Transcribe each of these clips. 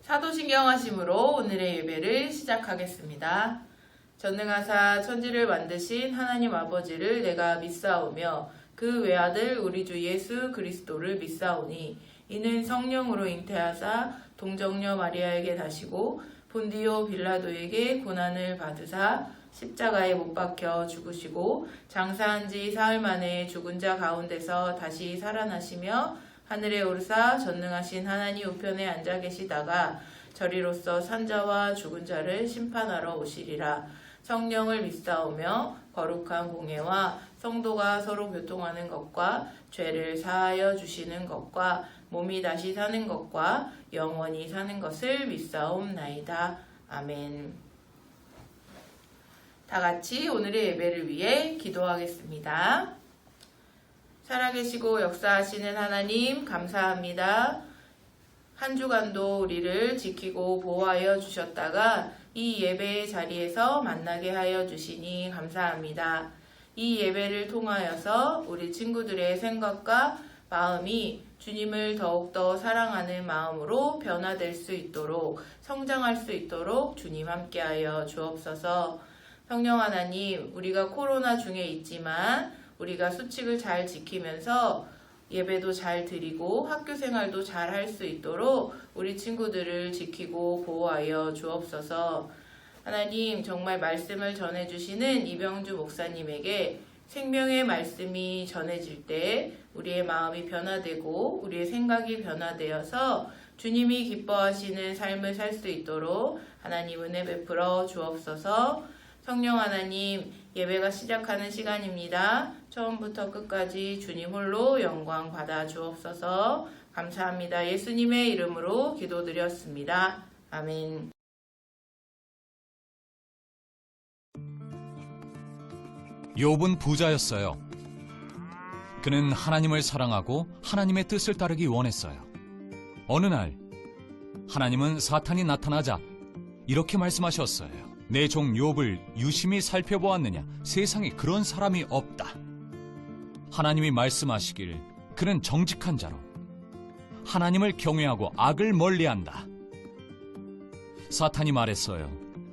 사도신경하심으로 오늘의 예배를 시작하겠습니다. 전능하사 천지를 만드신 하나님 아버지를 내가 믿사오며 그 외아들 우리 주 예수 그리스도를 믿사오니 이는 성령으로 잉태하사 동정녀 마리아에게 다시고 본디오 빌라도에게 고난을 받으사 십자가에 못 박혀 죽으시고 장사한 지 사흘 만에 죽은 자 가운데서 다시 살아나시며 하늘에 오르사 전능하신 하나님 우편에 앉아 계시다가 저리로서 산자와 죽은 자를 심판하러 오시리라. 성령을 믿사오며 거룩한 공예와 성도가 서로 교통하는 것과 죄를 사하여 주시는 것과 몸이 다시 사는 것과 영원히 사는 것을 믿사옵나이다. 아멘. 다 같이 오늘의 예배를 위해 기도하겠습니다. 살아계시고 역사하시는 하나님 감사합니다. 한 주간도 우리를 지키고 보호하여 주셨다가 이 예배의 자리에서 만나게 하여 주시니 감사합니다. 이 예배를 통하여서 우리 친구들의 생각과 마음이 주님을 더욱더 사랑하는 마음으로 변화될 수 있도록 성장할 수 있도록 주님 함께하여 주옵소서. 성령 하나님, 우리가 코로나 중에 있지만 우리가 수칙을 잘 지키면서 예배도 잘 드리고 학교 생활도 잘 할 수 있도록 우리 친구들을 지키고 보호하여 주옵소서. 하나님, 정말 말씀을 전해주시는 이병주 목사님에게 생명의 말씀이 전해질 때 우리의 마음이 변화되고 우리의 생각이 변화되어서 주님이 기뻐하시는 삶을 살 수 있도록 하나님 은혜 베풀어 주옵소서. 성령 하나님, 예배가 시작하는 시간입니다. 처음부터 끝까지 주님 홀로 영광 받아 주옵소서. 감사합니다. 예수님의 이름으로 기도드렸습니다. 아멘. 욥은 부자였어요. 그는 하나님을 사랑하고 하나님의 뜻을 따르기 원했어요. 어느 날 하나님은 사탄이 나타나자 이렇게 말씀하셨어요. 내 종 욥을 유심히 살펴보았느냐? 세상에 그런 사람이 없다. 하나님이 말씀하시길 그는 정직한 자로 하나님을 경외하고 악을 멀리한다. 사탄이 말했어요.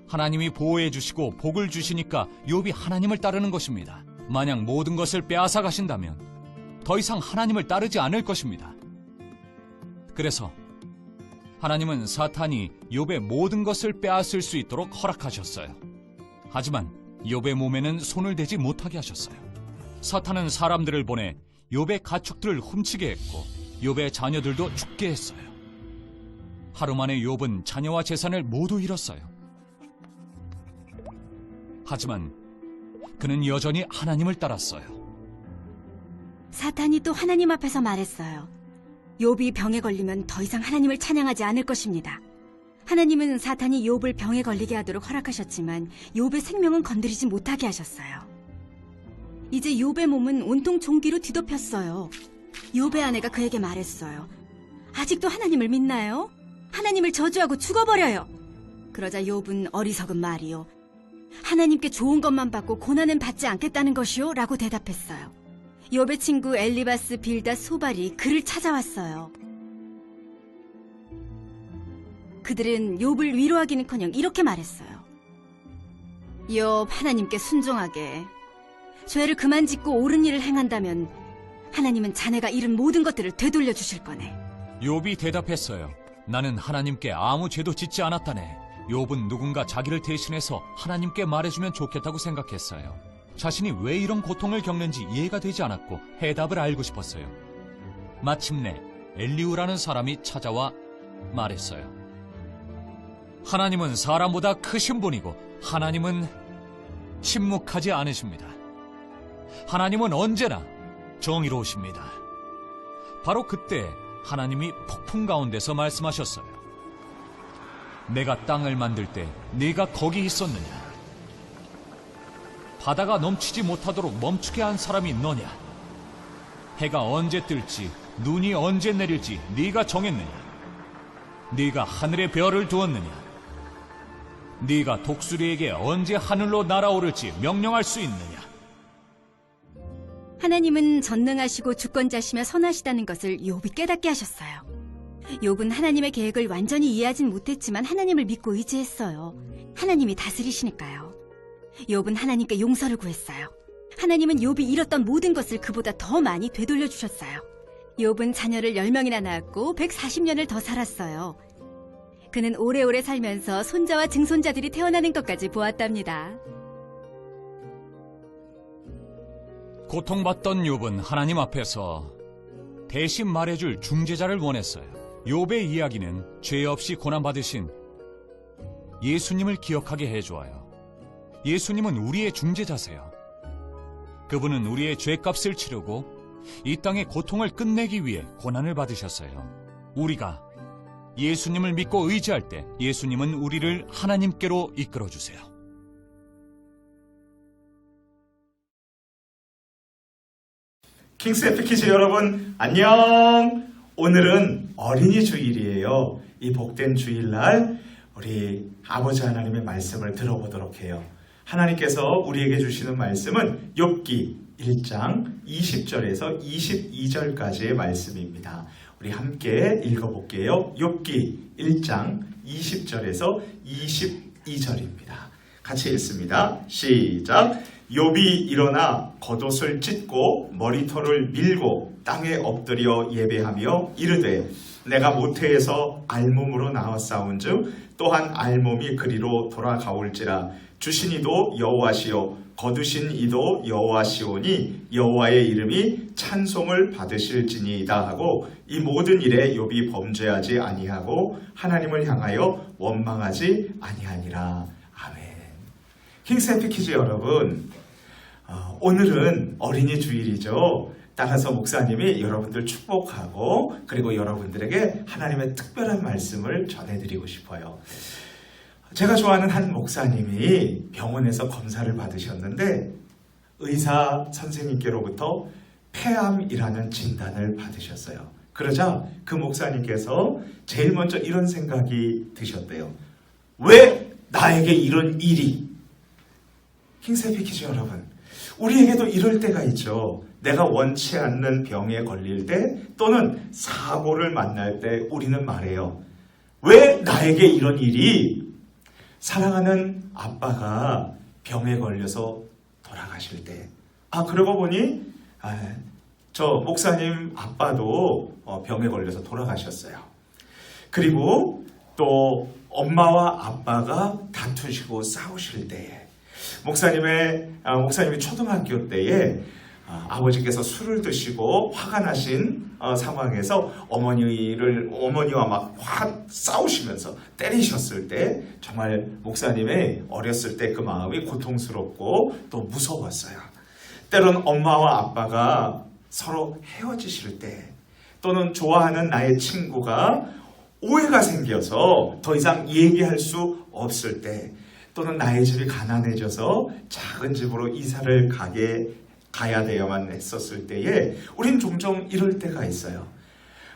하나님이 보호해 주시고 복을 주시니까 욥이 하나님을 따르는 것입니다. 만약 모든 것을 빼앗아 가신다면 더 이상 하나님을 따르지 않을 것입니다. 그래서 하나님은 사탄이 욥의 모든 것을 빼앗을 수 있도록 허락하셨어요. 하지만 욥의 몸에는 손을 대지 못하게 하셨어요. 사탄은 사람들을 보내 욥의 가축들을 훔치게 했고 욥의 자녀들도 죽게 했어요. 하루 만에 욥은 자녀와 재산을 모두 잃었어요. 하지만 그는 여전히 하나님을 따랐어요. 사탄이 또 하나님 앞에서 말했어요. 욥이 병에 걸리면 더 이상 하나님을 찬양하지 않을 것입니다. 하나님은 사탄이 욥을 병에 걸리게 하도록 허락하셨지만 욥의 생명은 건드리지 못하게 하셨어요. 이제 욥의 몸은 온통 종기로 뒤덮였어요. 욥의 아내가 그에게 말했어요. 아직도 하나님을 믿나요? 하나님을 저주하고 죽어버려요. 그러자 욥은 어리석은 말이요. 하나님께 좋은 것만 받고 고난은 받지 않겠다는 것이요? 라고 대답했어요. 욥의 친구 엘리바스, 빌닷, 소발이 그를 찾아왔어요. 그들은 욥을 위로하기는커녕 이렇게 말했어요. 욥, 하나님께 순종하게. 죄를 그만 짓고 옳은 일을 행한다면 하나님은 자네가 잃은 모든 것들을 되돌려 주실 거네. 욥이 대답했어요. 나는 하나님께 아무 죄도 짓지 않았다네. 욥은 누군가 자기를 대신해서 하나님께 말해주면 좋겠다고 생각했어요. 자신이 왜 이런 고통을 겪는지 이해가 되지 않았고 해답을 알고 싶었어요. 마침내 엘리후라는 사람이 찾아와 말했어요. 하나님은 사람보다 크신 분이고 하나님은 침묵하지 않으십니다. 하나님은 언제나 정의로우십니다. 바로 그때 하나님이 폭풍 가운데서 말씀하셨어요. 내가 땅을 만들 때 네가 거기 있었느냐? 바다가 넘치지 못하도록 멈추게 한 사람이 너냐? 해가 언제 뜰지 눈이 언제 내릴지 네가 정했느냐? 네가 하늘에 별을 두었느냐? 네가 독수리에게 언제 하늘로 날아오를지 명령할 수 있느냐? 하나님은 전능하시고 주권자시며 선하시다는 것을 욥이 깨닫게 하셨어요. 욥은 하나님의 계획을 완전히 이해하진 못했지만 하나님을 믿고 의지했어요. 하나님이 다스리시니까요. 욥은 하나님께 용서를 구했어요. 하나님은 욥이 잃었던 모든 것을 그보다 더 많이 되돌려 주셨어요. 욥은 자녀를 10명이나 낳았고 140년을 더 살았어요. 그는 오래오래 살면서 손자와 증손자들이 태어나는 것까지 보았답니다. 고통받던 욥은 하나님 앞에서 대신 말해줄 중재자를 원했어요. 욥의 이야기는 죄 없이 고난받으신 예수님을 기억하게 해주어요. 예수님은 우리의 중재자세요. 그분은 우리의 죄값을 치르고 이 땅의 고통을 끝내기 위해 고난을 받으셨어요. 우리가 예수님을 믿고 의지할 때 예수님은 우리를 하나님께로 이끌어주세요. 킹스 에피키즈 여러분 안녕. 오늘은 어린이 주일이에요. 이 복된 주일날 우리 아버지 하나님의 말씀을 들어보도록 해요. 하나님께서 우리에게 주시는 말씀은 욥기 1장 20절에서 22절까지의 말씀입니다. 우리 함께 읽어볼게요. 욥기 1장 20절에서 22절입니다. 같이 읽습니다. 시작. 욥이 일어나 겉옷을 찢고 머리털을 밀고 땅에 엎드려 예배하며 이르되 내가 모태에서 알몸으로 나왔사온즉 또한 알몸이 그리로 돌아가올지라 주신 이도 여호와시요 거두신 이도 여호와시오니 여호와의 이름이 찬송을 받으실지니이다 하고 이 모든 일에 욥이 범죄하지 아니하고 하나님을 향하여 원망하지 아니하니라. 아멘. 킹스 에피키즈 여러분, 오늘은 어린이 주일이죠. 따라서 목사님이 여러분들 축복하고 그리고 여러분들에게 하나님의 특별한 말씀을 전해드리고 싶어요. 제가 좋아하는 한 목사님이 병원에서 검사를 받으셨는데 의사 선생님께로부터 폐암이라는 진단을 받으셨어요. 그러자 그 목사님께서 제일 먼저 이런 생각이 드셨대요. 왜 나에게 이런 일이? 킹스 에피키즈 여러분, 우리에게도 이럴 때가 있죠. 내가 원치 않는 병에 걸릴 때 또는 사고를 만날 때 우리는 말해요. 왜 나에게 이런 일이? 사랑하는 아빠가 병에 걸려서 돌아가실 때, 그러고 보니 저 목사님 아빠도 병에 걸려서 돌아가셨어요. 그리고 또 엄마와 아빠가 다투시고 싸우실 때에, 목사님이 초등학교 때에 아버지께서 술을 드시고 화가 나신 상황에서 어머니와 막 싸우시면서 때리셨을 때 정말 목사님의 어렸을 때 그 마음이 고통스럽고 또 무서웠어요. 때론 엄마와 아빠가 서로 헤어지실 때 또는 좋아하는 나의 친구가 오해가 생겨서 더 이상 얘기할 수 없을 때 또는 나의 집이 가난해져서 작은 집으로 이사를 가야 되어만 했었을 때에 우린 종종 이럴 때가 있어요.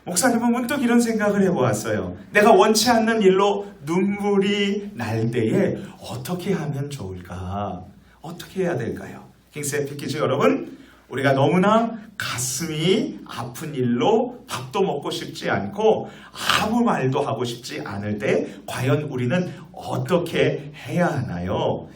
목사님은 문득 이런 생각을 해보았어요. 내가 원치 않는 일로 눈물이 날 때에 어떻게 하면 좋을까? 어떻게 해야 될까요? 킹스 에피키즈 여러분, 우리가 너무나 가슴이 아픈 일로 밥도 먹고 싶지 않고 아무 말도 하고 싶지 않을 때 과연 우리는 어떻게 해야 하나요?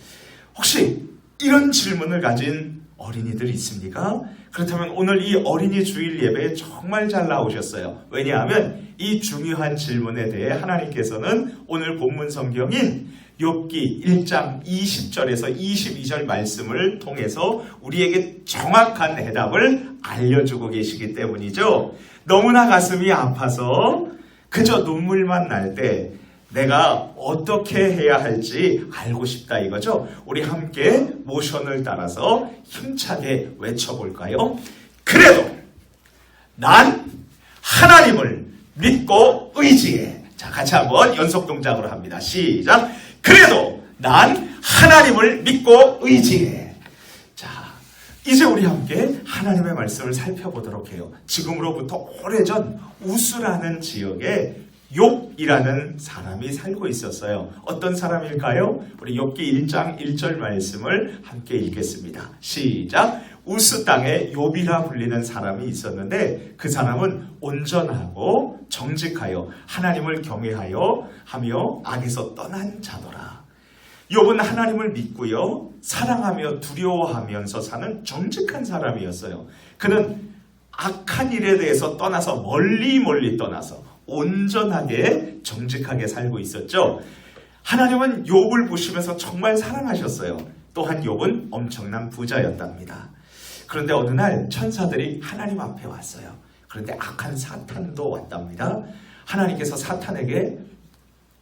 혹시 이런 질문을 가진 어린이들 있습니까? 그렇다면 오늘 이 어린이 주일 예배에 정말 잘 나오셨어요. 왜냐하면 이 중요한 질문에 대해 하나님께서는 오늘 본문 성경인 욥기 1장 20절에서 22절 말씀을 통해서 우리에게 정확한 대답을 알려주고 계시기 때문이죠. 너무나 가슴이 아파서 그저 눈물만 날 때 내가 어떻게 해야 할지 알고 싶다 이거죠. 우리 함께 모션을 따라서 힘차게 외쳐볼까요? 그래도 난 하나님을 믿고 의지해. 자, 같이 한번 연속 동작으로 합니다. 시작. 그래도 난 하나님을 믿고 의지해. 자, 이제 우리 함께 하나님의 말씀을 살펴보도록 해요. 지금으로부터 오래전 우스라는 지역에 욥이라는 사람이 살고 있었어요. 어떤 사람일까요? 우리 욥기 1장 1절 말씀을 함께 읽겠습니다. 시작. 우스 땅에 욥이라 불리는 사람이 있었는데 그 사람은 온전하고 정직하여 하나님을 경외하여 하며 악에서 떠난 자더라. 욥은 하나님을 믿고요, 사랑하며 두려워하면서 사는 정직한 사람이었어요. 그는 악한 일에 대해서 떠나서 멀리 떠나서 온전하게 정직하게 살고 있었죠. 하나님은 욥을 보시면서 정말 사랑하셨어요. 또한 욥은 엄청난 부자였답니다. 그런데 어느 날 천사들이 하나님 앞에 왔어요. 그런데 악한 사탄도 왔답니다. 하나님께서 사탄에게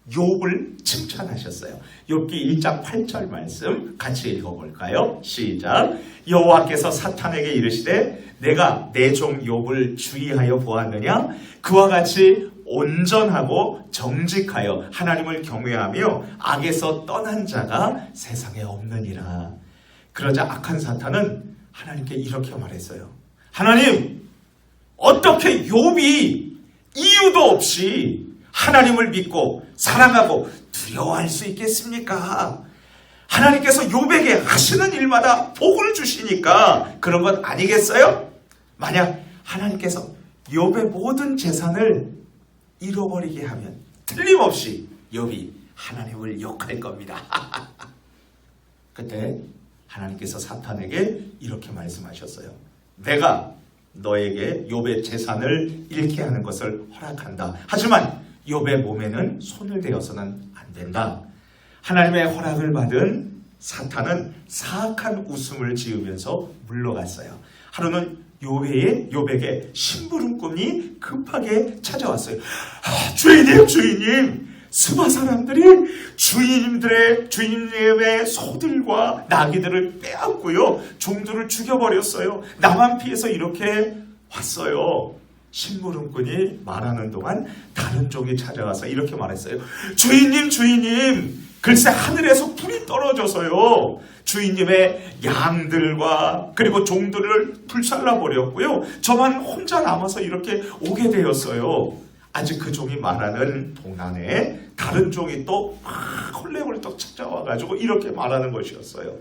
욥을 칭찬하셨어요. 욥기 1장 8절 말씀 같이 읽어볼까요? 시작. 여호와께서 사탄에게 이르시되 내가 내 종 욥을 주의하여 보았느냐? 그와 같이 온전하고 정직하여 하나님을 경외하며 악에서 떠난 자가 세상에 없느니라. 그러자 악한 사탄은 하나님께 이렇게 말했어요. 하나님, 어떻게 욥이 이유도 없이 하나님을 믿고 사랑하고 두려워할 수 있겠습니까? 하나님께서 욥에게 하시는 일마다 복을 주시니까 그런 것 아니겠어요? 만약 하나님께서 욥의 모든 재산을 잃어버리게 하면 틀림없이 욥이 하나님을 욕할 겁니다. 그때 하나님께서 사탄에게 이렇게 말씀하셨어요. 내가 너에게 욥의 재산을 잃게 하는 것을 허락한다. 하지만 욥의 몸에는 손을 대어서는 안 된다. 하나님의 허락을 받은 사탄은 사악한 웃음을 지으면서 물러갔어요. 하루는 욥에게 심부름꾼이 급하게 찾아왔어요. 주인님, 스바 사람들이 주인님의 소들과 나귀들을 빼앗고요, 종들을 죽여버렸어요. 나만 피해서 이렇게 왔어요. 심부름꾼이 말하는 동안 다른 종이 찾아와서 이렇게 말했어요. 주인님, 글쎄 하늘에서 불이 떨어져서요, 주인님의 양들과 그리고 종들을 불살라버렸고요, 저만 혼자 남아서 이렇게 오게 되었어요. 아직 그 종이 말하는 동안에 다른 종이 또 헐레벌떡 찾아와가지고 이렇게 말하는 것이었어요.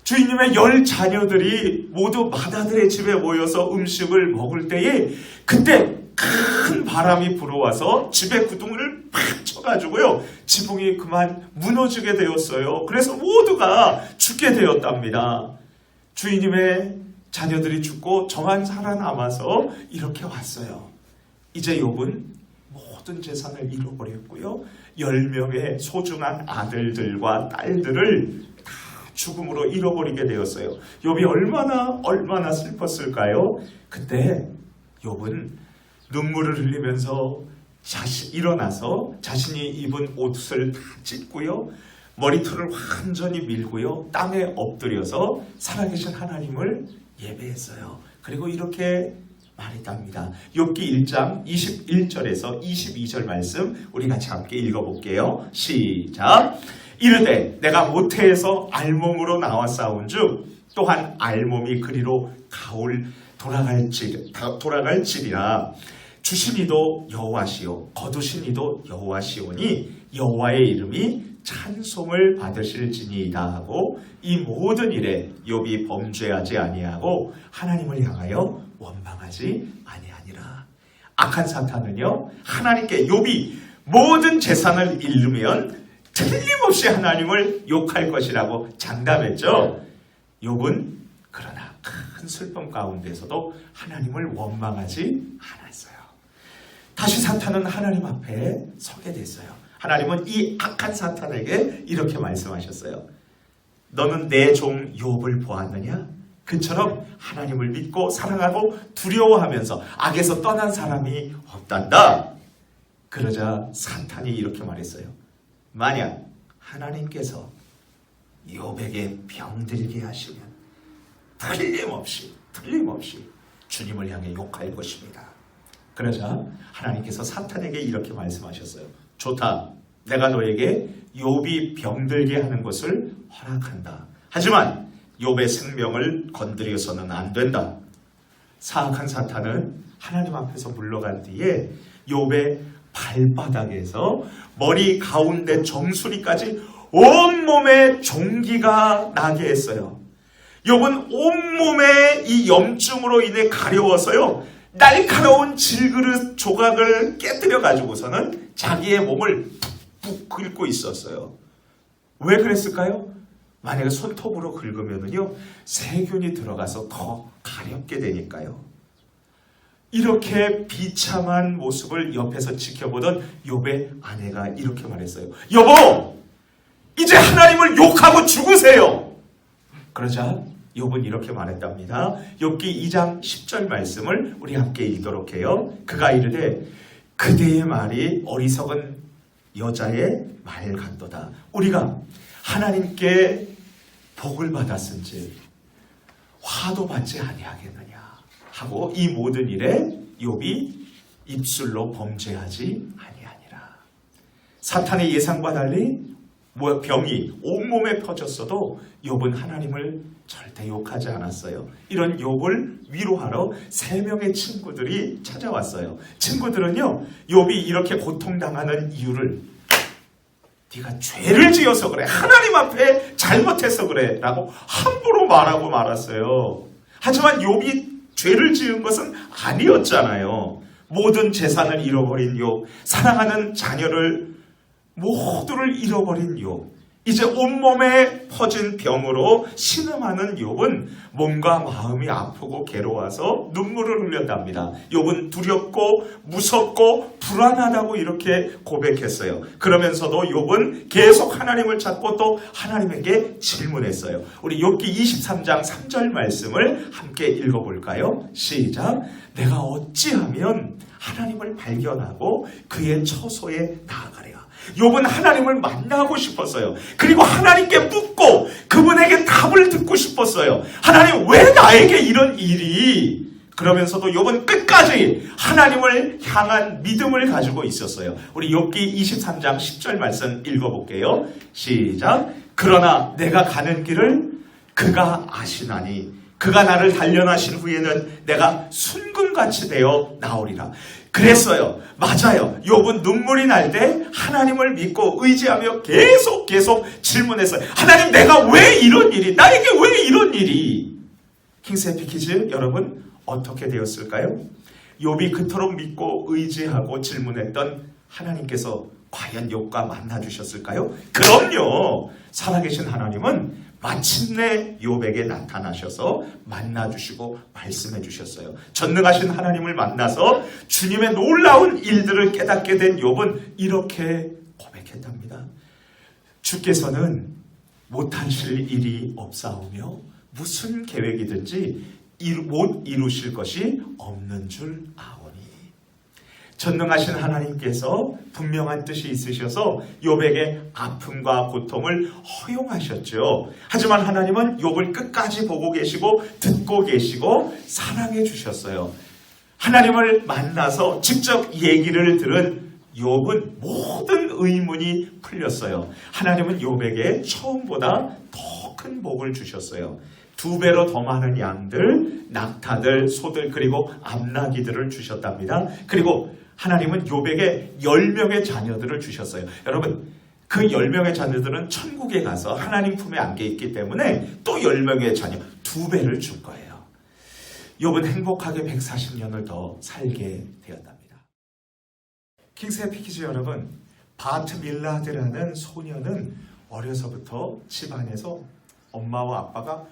주인님의 10 자녀들이 모두 맏아들의 집에 모여서 음식을 먹을 때에 그때 큰 바람이 불어와서 집의 구둥을 팍 쳐가지고요, 지붕이 그만 무너지게 되었어요. 그래서 모두가 죽게 되었답니다. 주인님의 자녀들이 죽고 저만 살아남아서 이렇게 왔어요. 이제 욥은 모든 재산을 잃어버렸고요, 10명의 소중한 아들들과 딸들을 다 죽음으로 잃어버리게 되었어요. 욥이 얼마나 슬펐을까요? 그때 욥은 눈물을 흘리면서 일어나서 자신이 입은 옷을 다 찢고요, 머리털을 완전히 밀고요, 땅에 엎드려서 살아계신 하나님을 예배했어요. 그리고 이렇게 말했답니다. 욥기 1장 21절에서 22절 말씀 우리 같이 함께 읽어볼게요. 시작. 이르되 내가 모태에서 알몸으로 나왔사온즉 또한 알몸이 그리로 돌아갈지리라. 주신 이도 여호와시요 거두신 이도 여호와시오니 여호와의 이름이 찬송을 받으실지니이다 하고 이 모든 일에 욥이 범죄하지 아니하고 하나님을 향하여 원망하지 아니하니라. 악한 사탄은요, 하나님께 욥이 모든 재산을 잃으면 틀림없이 하나님을 욕할 것이라고 장담했죠. 욥은 그러나 큰 슬픔 가운데서도 하나님을 원망하지 않았어요. 다시 사탄은 하나님 앞에 서게 됐어요. 하나님은 이 악한 사탄에게 이렇게 말씀하셨어요. 너는 내 종 욥을 보았느냐? 그처럼 하나님을 믿고 사랑하고 두려워하면서 악에서 떠난 사람이 없단다. 그러자 사탄이 이렇게 말했어요. 만약 하나님께서 욥에게 병들게 하시면 틀림없이 주님을 향해 욕할 것입니다. 그러자 하나님께서 사탄에게 이렇게 말씀하셨어요. 좋다. 내가 너에게 욥이 병들게 하는 것을 허락한다. 하지만 욥의 생명을 건드려서는 안 된다. 사악한 사탄은 하나님 앞에서 물러간 뒤에 욥의 발바닥에서 머리 가운데 정수리까지 온몸에 종기가 나게 했어요. 욥은 온몸에 이 염증으로 인해 가려워서요, 날카로운 질그릇 조각을 깨뜨려 가지고서는 자기의 몸을 푹 긁고 있었어요. 왜 그랬을까요? 만약에 손톱으로 긁으면은요, 세균이 들어가서 더 가렵게 되니까요. 이렇게 비참한 모습을 옆에서 지켜보던 욥의 아내가 이렇게 말했어요. 여보, 이제 하나님을 욕하고 죽으세요. 그러자 욥은 이렇게 말했답니다. 욥기 2장 10절 말씀을 우리 함께 읽도록 해요. 그가 이르되 그대의 말이 어리석은 여자의 말 같도다. 우리가 하나님께 복을 받았은지 화도 받지 아니하겠느냐 하고 이 모든 일에 욥이 입술로 범죄하지 아니하니라. 사탄의 예상과 달리 병이 온몸에 퍼졌어도 욥은 하나님을 절대 욕하지 않았어요. 이런 욥을 위로하러 3명의 친구들이 찾아왔어요. 친구들은요, 욥이 이렇게 고통당하는 이유를 네가 죄를 지어서 그래, 하나님 앞에 잘못해서 그래 라고 함부로 말하고 말았어요. 하지만 욥이 죄를 지은 것은 아니었잖아요. 모든 재산을 잃어버린 욥, 사랑하는 자녀를 모두를 잃어버린 욥, 이제 온몸에 퍼진 병으로 신음하는 욥은 몸과 마음이 아프고 괴로워서 눈물을 흘렸답니다. 욥은 두렵고 무섭고 불안하다고 이렇게 고백했어요. 그러면서도 욥은 계속 하나님을 찾고 또 하나님에게 질문했어요. 우리 욥기 23장 3절 말씀을 함께 읽어볼까요? 시작. 내가 어찌하면 하나님을 발견하고 그의 처소에 나아가랴. 욥은 하나님을 만나고 싶었어요. 그리고 하나님께 묻고 그분에게 답을 듣고 싶었어요. 하나님, 왜 나에게 이런 일이? 그러면서도 욥은 끝까지 하나님을 향한 믿음을 가지고 있었어요. 우리 욥기 23장 10절 말씀 읽어볼게요. 시작. 그러나 내가 가는 길을 그가 아시나니 그가 나를 단련하신 후에는 내가 순금같이 되어 나오리라. 그랬어요. 맞아요. 욥은 눈물이 날 때 하나님을 믿고 의지하며 계속 질문했어요. 하나님, 내가 왜 이런 일이? 나에게 왜 이런 일이? 킹스 피키즈 여러분, 어떻게 되었을까요? 욥이 그토록 믿고 의지하고 질문했던 하나님께서 과연 욥과 만나주셨을까요? 그럼요. 살아계신 하나님은 마침내 욥에게 나타나셔서 만나주시고 말씀해 주셨어요. 전능하신 하나님을 만나서 주님의 놀라운 일들을 깨닫게 된 욥은 이렇게 고백했답니다. 주께서는 못하실 일이 없사오며 무슨 계획이든지 못 이루실 것이 없는 줄 아오니. 전능하신 하나님께서 분명한 뜻이 있으셔서 욥에게 아픔과 고통을 허용하셨죠. 하지만 하나님은 욥을 끝까지 보고 계시고 듣고 계시고 사랑해 주셨어요. 하나님을 만나서 직접 얘기를 들은 욥은 모든 의문이 풀렸어요. 하나님은 욥에게 처음보다 더 큰 복을 주셨어요. 2배로 더 많은 양들, 낙타들, 소들, 그리고 암나기들을 주셨답니다. 그리고 하나님은 욥에게 10명의 자녀들을 주셨어요. 여러분, 그 10명의 자녀들은 천국에 가서 하나님 품에 안겨 있기 때문에 또 10명의 자녀, 2배를 줄 거예요. 욥은 행복하게 140년을 더 살게 되었답니다. 킹스의 피키즈 여러분, 바트 밀라드라는 소녀는 어려서부터 집안에서 엄마와 아빠가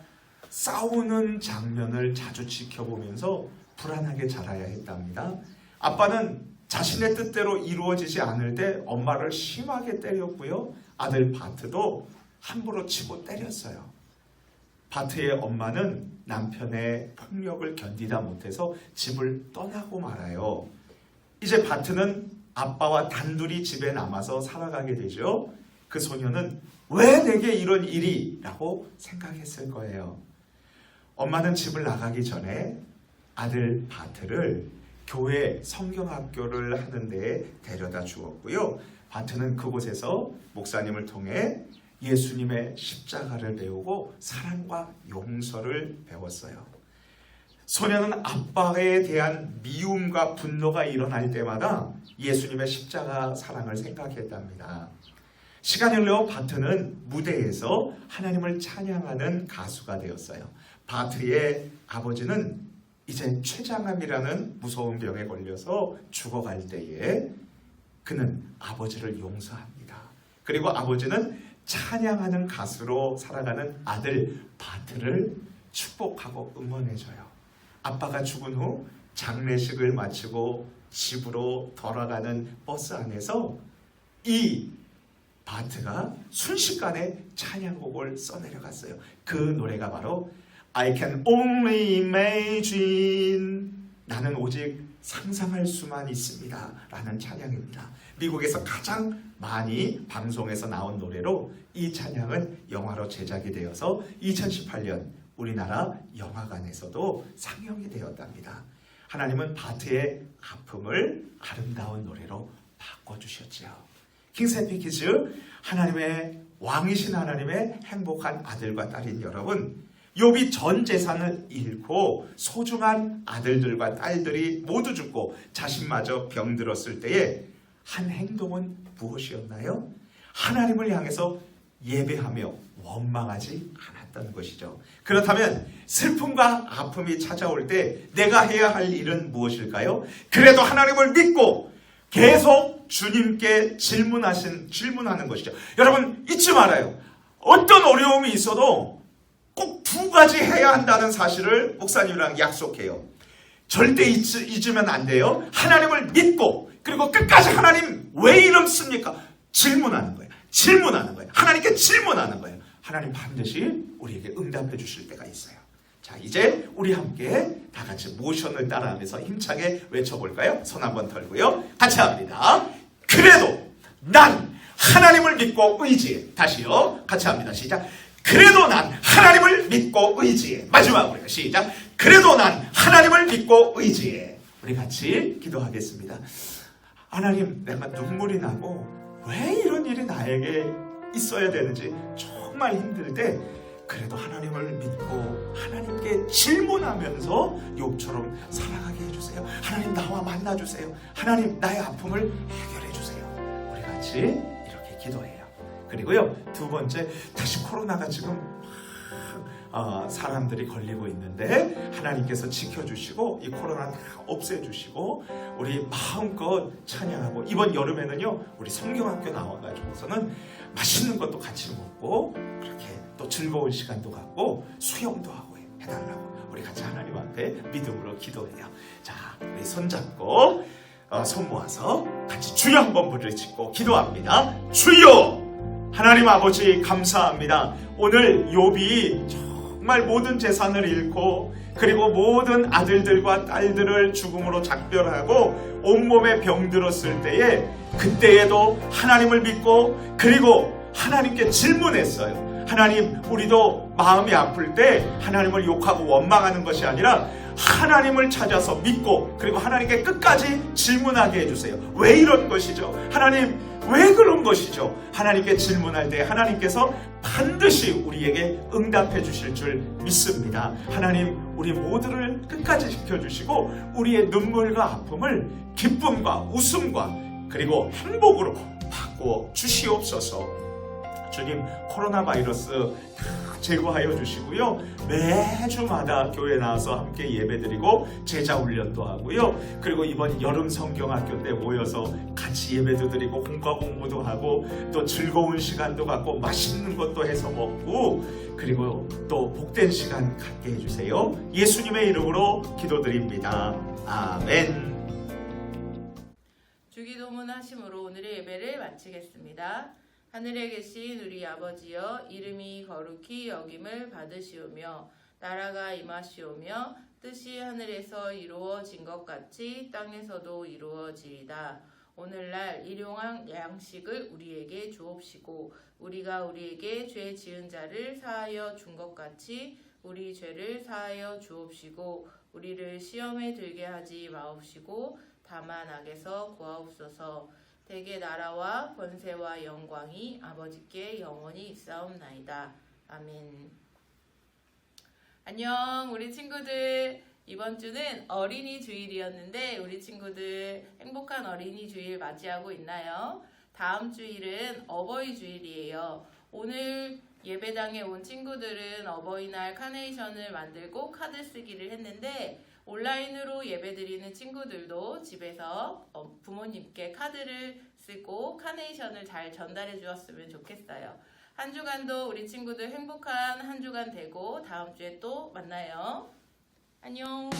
싸우는 장면을 자주 지켜보면서 불안하게 자라야 했답니다. 아빠는 자신의 뜻대로 이루어지지 않을 때 엄마를 심하게 때렸고요. 아들 바트도 함부로 치고 때렸어요. 바트의 엄마는 남편의 폭력을 견디다 못해서 집을 떠나고 말아요. 이제 바트는 아빠와 단둘이 집에 남아서 살아가게 되죠. 그 소녀는 왜 내게 이런 일이? 라고 생각했을 거예요. 엄마는 집을 나가기 전에 아들 바트를 교회 성경학교를 하는 데에 데려다 주었고요. 바트는 그곳에서 목사님을 통해 예수님의 십자가를 배우고 사랑과 용서를 배웠어요. 소녀는 아빠에 대한 미움과 분노가 일어날 때마다 예수님의 십자가 사랑을 생각했답니다. 시간이 흘러 바트는 무대에서 하나님을 찬양하는 가수가 되었어요. 바트의 아버지는 이제 췌장암이라는 무서운 병에 걸려서 죽어갈 때에 그는 아버지를 용서합니다. 그리고 아버지는 찬양하는 가수로 살아가는 아들 바트를 축복하고 응원해줘요. 아빠가 죽은 후 장례식을 마치고 집으로 돌아가는 버스 안에서 이 바트가 순식간에 찬양곡을 써내려갔어요. 그 노래가 바로 I can only imagine, 나는 오직 상상할 수만 있습니다 라는 찬양입니다. 미국에서 가장 많이 방송에서 나온 노래로 이 찬양은 영화로 제작이 되어서 2018년 우리나라 영화관에서도 상영이 되었답니다. 하나님은 바트의 아픔을 아름다운 노래로 바꿔주셨지요. 킹스해피 키즈, 하나님의 왕이신 하나님의 행복한 아들과 딸인 여러분, 욥이 전 재산을 잃고 소중한 아들들과 딸들이 모두 죽고 자신마저 병들었을 때에 한 행동은 무엇이었나요? 하나님을 향해서 예배하며 원망하지 않았던 것이죠. 그렇다면 슬픔과 아픔이 찾아올 때 내가 해야 할 일은 무엇일까요? 그래도 하나님을 믿고 계속 주님께 질문하는 것이죠. 여러분 잊지 말아요. 어떤 어려움이 있어도 꼭 두 가지 해야 한다는 사실을 목사님이랑 약속해요. 절대 잊으면 안 돼요. 하나님을 믿고 그리고 끝까지 하나님 왜 이렇습니까? 질문하는 거예요. 하나님께 질문하는 거예요. 하나님 반드시 우리에게 응답해 주실 때가 있어요. 자, 이제 우리 함께 다 같이 모션을 따라하면서 힘차게 외쳐볼까요? 손 한번 털고요. 같이 합니다. 그래도 난 하나님을 믿고 의지해. 다시요. 같이 합니다. 시작. 그래도 난 하나님을 믿고 의지해. 마지막으로요. 시작. 그래도 난 하나님을 믿고 의지해. 우리 같이 기도하겠습니다. 하나님, 내가 눈물이 나고 왜 이런 일이 나에게 있어야 되는지 정말 힘들 때 그래도 하나님을 믿고 하나님께 질문하면서 욥처럼 살아가게 해주세요. 하나님, 나와 만나주세요. 하나님, 나의 아픔을 해결해주세요. 우리 같이 이렇게 기도해요. 그리고요, 두 번째, 다시 코로나가 지금 사람들이 걸리고 있는데 하나님께서 지켜주시고 이 코로나 다 없애주시고 우리 마음껏 찬양하고, 이번 여름에는요 우리 성경학교 나와가지고서는 맛있는 것도 같이 먹고 그렇게 또 즐거운 시간도 갖고 수영도 하고 해달라고 우리 같이 하나님 앞에 믿음으로 기도해요. 자, 우리 손잡고 손 모아서 같이 주여 한번 부르짖고 기도합니다. 주여! 하나님 아버지 감사합니다. 오늘 욥이 정말 모든 재산을 잃고 그리고 모든 아들들과 딸들을 죽음으로 작별하고 온몸에 병들었을 때에 그때에도 하나님을 믿고 그리고 하나님께 질문했어요. 하나님, 우리도 마음이 아플 때 하나님을 욕하고 원망하는 것이 아니라 하나님을 찾아서 믿고 그리고 하나님께 끝까지 질문하게 해주세요. 왜 이런 것이죠? 하나님, 왜 그런 것이죠? 하나님께 질문할 때 하나님께서 반드시 우리에게 응답해 주실 줄 믿습니다. 하나님, 우리 모두를 끝까지 지켜주시고 우리의 눈물과 아픔을 기쁨과 웃음과 그리고 행복으로 바꿔 주시옵소서. 주님, 코로나 바이러스 다 제거하여 주시고요. 매주마다 교회 나와서 함께 예배드리고 제자 훈련도 하고요. 그리고 이번 여름 성경학교 때 모여서 같이 예배도 드리고 공과 공부도 하고 또 즐거운 시간도 갖고 맛있는 것도 해서 먹고 그리고 또 복된 시간 갖게 해주세요. 예수님의 이름으로 기도드립니다. 아멘. 주기도문 하심으로 오늘의 예배를 마치겠습니다. 하늘에 계신 우리 아버지여, 이름이 거룩히 여김을 받으시오며 나라가 임하시오며 뜻이 하늘에서 이루어진 것 같이 땅에서도 이루어지이다. 오늘날 일용할 양식을 우리에게 주옵시고 우리가 우리에게 죄 지은 자를 사하여 준 것 같이 우리 죄를 사하여 주옵시고 우리를 시험에 들게 하지 마옵시고 다만 악에서 구하옵소서. 대개 나라와 권세와 영광이 아버지께 영원히 있사옵나이다. 아멘. 안녕, 우리 친구들. 이번 주는 어린이 주일이었는데 우리 친구들 행복한 어린이 주일 맞이하고 있나요? 다음 주일은 어버이 주일이에요. 오늘 예배당에 온 친구들은 어버이날 카네이션을 만들고 카드 쓰기를 했는데 온라인으로 예배드리는 친구들도 집에서 부모님께 카드를 쓰고 카네이션을 잘 전달해 주었으면 좋겠어요. 한 주간도 우리 친구들 행복한 한 주간 되고 다음 주에 또 만나요. 안녕.